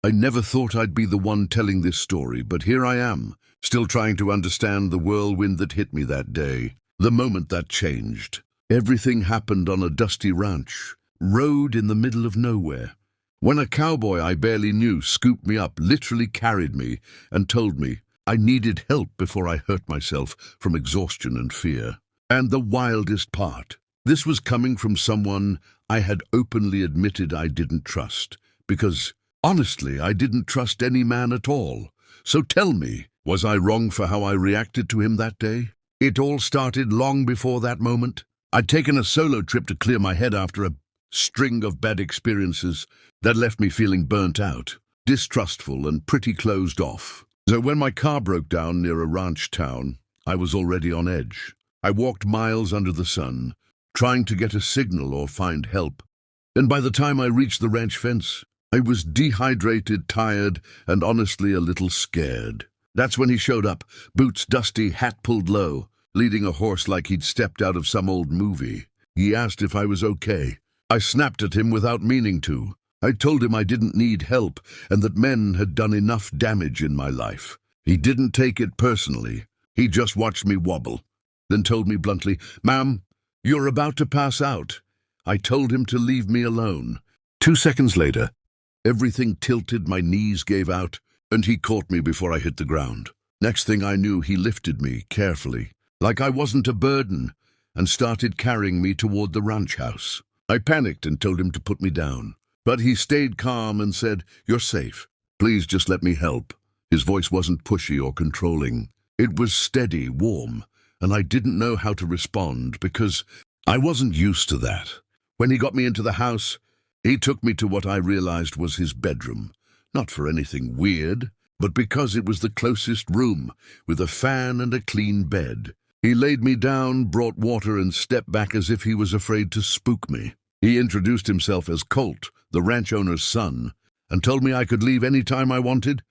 I never thought I'd be the one telling this story, but here I am, still trying to understand the whirlwind that hit me that day, the moment that changed. Everything happened on a dusty ranch, road in the middle of nowhere. When a cowboy I barely knew scooped me up, literally carried me, and told me I needed help before I hurt myself from exhaustion and fear. And the wildest part, this was coming from someone I had openly admitted I didn't trust, because honestly, I didn't trust any man at all. So tell me, was I wrong for how I reacted to him that day? It all started long before that moment. I'd taken a solo trip to clear my head after a string of bad experiences that left me feeling burnt out, distrustful, and pretty closed off. So when my car broke down near a ranch town, I was already on edge. I walked miles under the sun, trying to get a signal or find help. And by the time I reached the ranch fence, I was dehydrated, tired, and honestly a little scared. That's when he showed up, boots dusty, hat pulled low, leading a horse like he'd stepped out of some old movie. He asked if I was okay. I snapped at him without meaning to. I told him I didn't need help and that men had done enough damage in my life. He didn't take it personally. He just watched me wobble, then told me bluntly, "Ma'am, you're about to pass out." I told him to leave me alone. 2 seconds later, everything tilted, my knees gave out, and he caught me before I hit the ground. Next thing I knew, he lifted me carefully, like I wasn't a burden, and started carrying me toward the ranch house. I panicked and told him to put me down, but he stayed calm and said, "You're safe. Please just let me help." His voice wasn't pushy or controlling. It was steady, warm, and I didn't know how to respond because I wasn't used to that. When he got me into the house, he took me to what I realized was his bedroom. Not for anything weird, but because it was the closest room, with a fan and a clean bed. He laid me down, brought water, and stepped back as if he was afraid to spook me. He introduced himself as Colt, the ranch owner's son, and told me I could leave any time I wanted.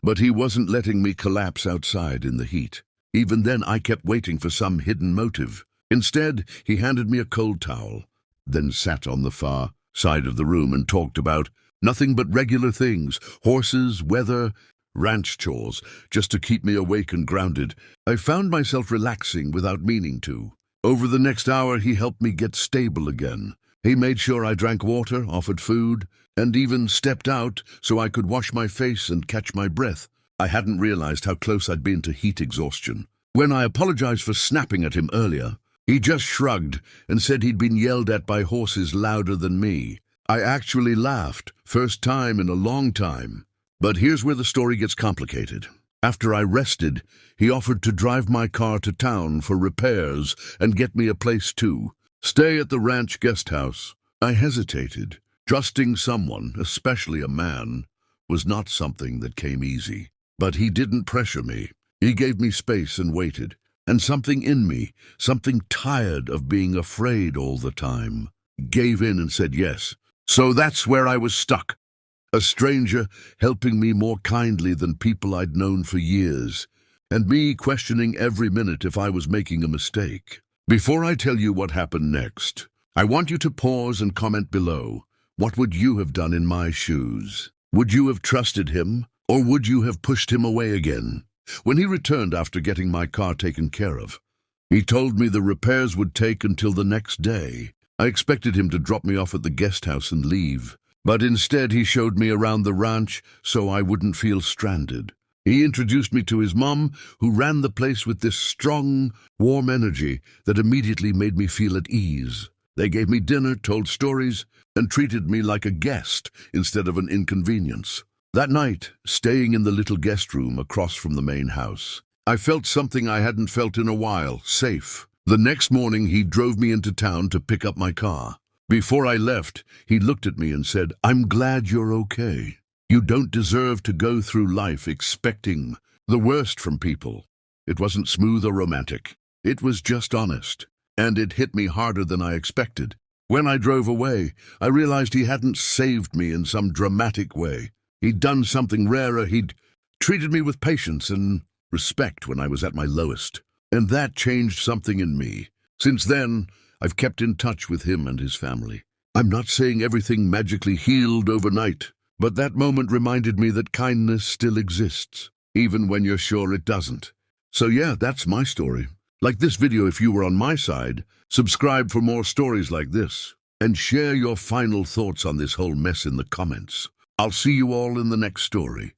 But he wasn't letting me collapse outside in the heat. Even then, I kept waiting for some hidden motive. Instead, he handed me a cold towel, then sat on the far side of the room and talked about nothing but regular things, horses, weather, ranch chores, just to keep me awake and grounded. I found myself relaxing without meaning to. Over the next hour, he helped me get stable again. He made sure I drank water, offered food, and even stepped out so I could wash my face and catch my breath. I hadn't realized how close I'd been to heat exhaustion. When I apologized for snapping at him earlier, he just shrugged and said he'd been yelled at by horses louder than me. I actually laughed, first time in a long time. But here's where the story gets complicated. After I rested, he offered to drive my car to town for repairs and get me a place to stay at the ranch guest house. I hesitated. Trusting someone, especially a man, was not something that came easy. But he didn't pressure me. He gave me space and waited. And something in me, something tired of being afraid all the time, gave in and said yes. So that's where I was stuck. A stranger helping me more kindly than people I'd known for years, and me questioning every minute if I was making a mistake. Before I tell you what happened next, I want you to pause and comment below. What would you have done in my shoes? Would you have trusted him, or would you have pushed him away again? When he returned after getting my car taken care of, he told me the repairs would take until the next day. I expected him to drop me off at the guest house and leave, but instead he showed me around the ranch so I wouldn't feel stranded. He introduced me to his mom, who ran the place with this strong, warm energy that immediately made me feel at ease. They gave me dinner, told stories, and treated me like a guest instead of an inconvenience. That night, staying in the little guest room across from the main house, I felt something I hadn't felt in a while, safe. The next morning, he drove me into town to pick up my car. Before I left, he looked at me and said, "I'm glad you're okay. You don't deserve to go through life expecting the worst from people." It wasn't smooth or romantic. It was just honest, and it hit me harder than I expected. When I drove away, I realized he hadn't saved me in some dramatic way. He'd done something rarer. He'd treated me with patience and respect when I was at my lowest. And that changed something in me. Since then, I've kept in touch with him and his family. I'm not saying everything magically healed overnight, But that moment reminded me that kindness still exists, even when you're sure it doesn't. So yeah, that's my story. Like this video if you were on my side, subscribe for more stories like this, and share your final thoughts on this whole mess in the comments. I'll see you all in the next story.